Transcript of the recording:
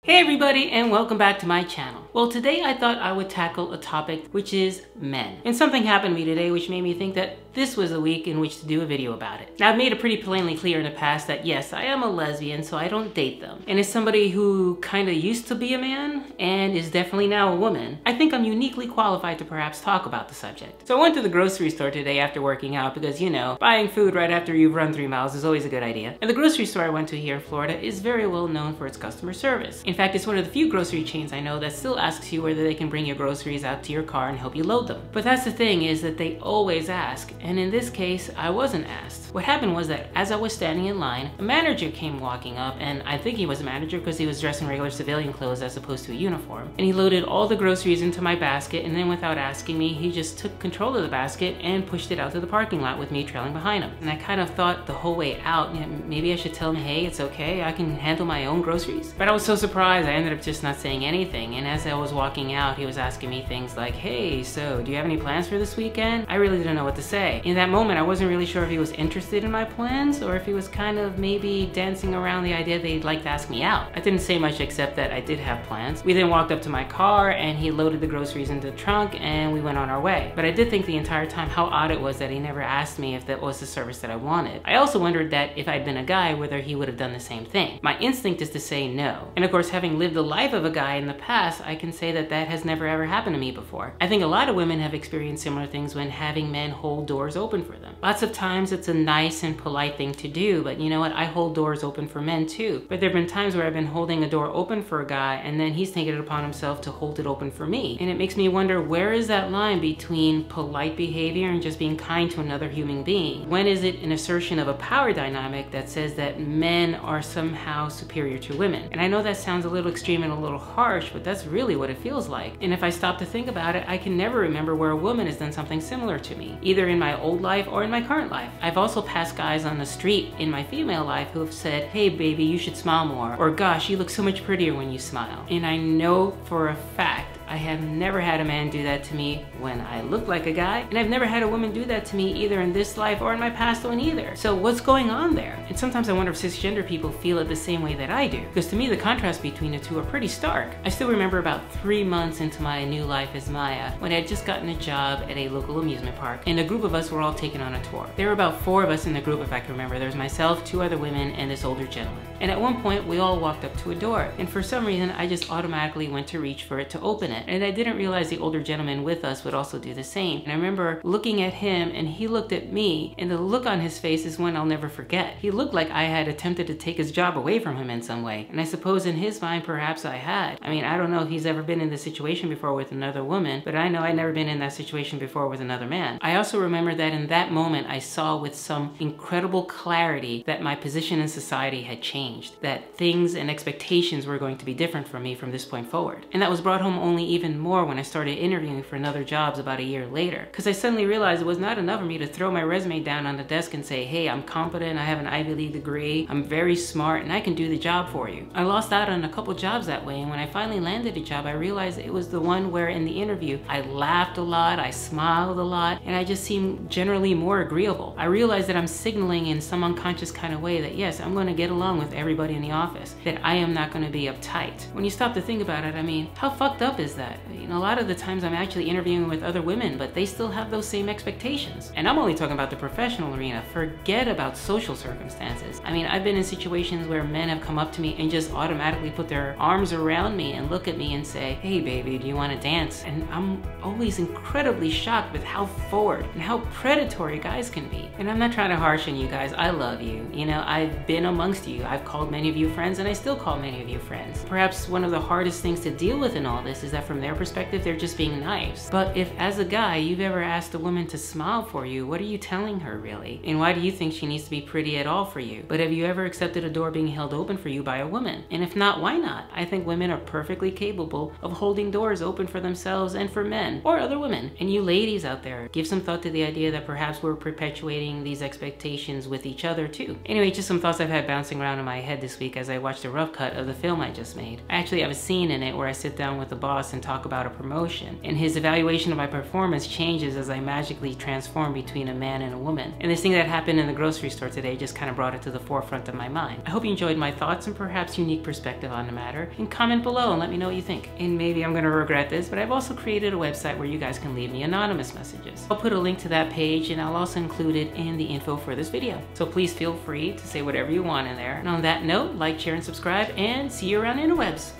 Hey everybody, and welcome back to my channel. Well, today I thought I would tackle a topic which is men. And something happened to me today which made me think that this was a week in which to do a video about it. Now, I've made it pretty plainly clear in the past that yes, I am a lesbian, so I don't date them. And as somebody who kind of used to be a man and is definitely now a woman, I think I'm uniquely qualified to perhaps talk about the subject. So I went to the grocery store today after working out because, you know, buying food right after you've run 3 miles is always a good idea. And the grocery store I went to here in Florida is very well known for its customer service. In fact, it's one of the few grocery chains I know that still asks you whether they can bring your groceries out to your car and help you load them. But that's the thing, is that they always ask, and in this case, I wasn't asked. What happened was that as I was standing in line, a manager came walking up, and I think he was a manager because he was dressed in regular civilian clothes as opposed to a uniform. And he loaded all the groceries into my basket, and then without asking me, he just took control of the basket and pushed it out to the parking lot with me trailing behind him. And I kind of thought the whole way out, you know, maybe I should tell him, hey, it's okay, I can handle my own groceries. But I was so surprised, I ended up just not saying anything. And as I was walking out, he was asking me things like, hey, so do you have any plans for this weekend? I really didn't know what to say. In that moment, I wasn't really sure if he was interested in my plans or if he was kind of maybe dancing around the idea that he'd like to ask me out. I didn't say much except that I did have plans. We then walked up to my car and he loaded the groceries into the trunk and we went on our way. But I did think the entire time how odd it was that he never asked me if that was the service that I wanted. I also wondered that if I'd been a guy, whether he would have done the same thing. My instinct is to say no. And of course, having lived the life of a guy in the past, I can say that that has never ever happened to me before. I think a lot of women have experienced similar things when having men hold doors open for them. Lots of times it's a nice and polite thing to do, but you know what? I hold doors open for men too. But there have been times where I've been holding a door open for a guy and then he's taken it upon himself to hold it open for me. And it makes me wonder, where is that line between polite behavior and just being kind to another human being? When is it an assertion of a power dynamic that says that men are somehow superior to women? And I know that sounds a little extreme and a little harsh, but that's really what it feels like. And if I stop to think about it, I can never remember where a woman has done something similar to me, either in my old life or in my current life. I've also passed guys on the street in my female life who have said, hey baby, you should smile more, or gosh, you look so much prettier when you smile. And I know for a fact I have never had a man do that to me when I look like a guy, and I've never had a woman do that to me either in this life or in my past one either. So what's going on there? And sometimes I wonder if cisgender people feel it the same way that I do, because to me the contrast between the two are pretty stark. I still remember about 3 months into my new life as Maya, when I had just gotten a job at a local amusement park, and a group of us were all taken on a tour. There were about 4 of us in the group, if I can remember. There was myself, 2 other women, and this older gentleman. And at one point we all walked up to a door, and for some reason I just automatically went to reach for it to open it, and I didn't realize the older gentleman with us would also do the same. And I remember looking at him and he looked at me, and the look on his face is one I'll never forget. He looked like I had attempted to take his job away from him in some way, and I suppose in his mind perhaps I had. I mean, I don't know if he's ever been in this situation before with another woman, but I know I'd never been in that situation before with another man. I also remember that in that moment I saw with some incredible clarity that my position in society had changed, that things and expectations were going to be different from me from this point forward. And that was brought home only even more when I started interviewing for another jobs about a year later, because I suddenly realized it was not enough for me to throw my resume down on the desk and say, hey, I'm competent, I have an Ivy League degree, I'm very smart, and I can do the job for you. I lost out on a couple jobs that way, and when I finally landed a job, I realized it was the one where in the interview I laughed a lot, I smiled a lot, and I just seemed generally more agreeable. I realized that I'm signaling in some unconscious kind of way that yes, I'm going to get along with everybody in the office, that I am not going to be uptight. When you stop to think about it, I mean, how fucked up is that? You know, a lot of the times I'm actually interviewing with other women, but they still have those same expectations. And I'm only talking about the professional arena. Forget about social circumstances. I mean, I've been in situations where men have come up to me and just automatically put their arms around me and look at me and say, hey baby, do you want to dance? And I'm always incredibly shocked with how forward and how predatory guys can be. And I'm not trying to harsh on you guys. I love you. You know, I've been amongst you. I've called many of you friends, and I still call many of you friends. Perhaps one of the hardest things to deal with in all this is that from their perspective, they're just being nice. But if as a guy, you've ever asked a woman to smile for you, what are you telling her really? And why do you think she needs to be pretty at all for you? But have you ever accepted a door being held open for you by a woman? And if not, why not? I think women are perfectly capable of holding doors open for themselves and for men or other women. And you ladies out there, give some thought to the idea that perhaps we're perpetuating these expectations with each other too. Anyway, just some thoughts I've had bouncing around in my my head this week as I watched a rough cut of the film I just made. I actually have a scene in it where I sit down with the boss and talk about a promotion, and his evaluation of my performance changes as I magically transform between a man and a woman. And this thing that happened in the grocery store today just kind of brought it to the forefront of my mind. I hope you enjoyed my thoughts and perhaps unique perspective on the matter, and comment below and let me know what you think. And maybe I'm gonna regret this, but I've also created a website where you guys can leave me anonymous messages. I'll put a link to that page and I'll also include it in the info for this video. So please feel free to say whatever you want in there. And on that note, like, share, and subscribe, and see you around the interwebs.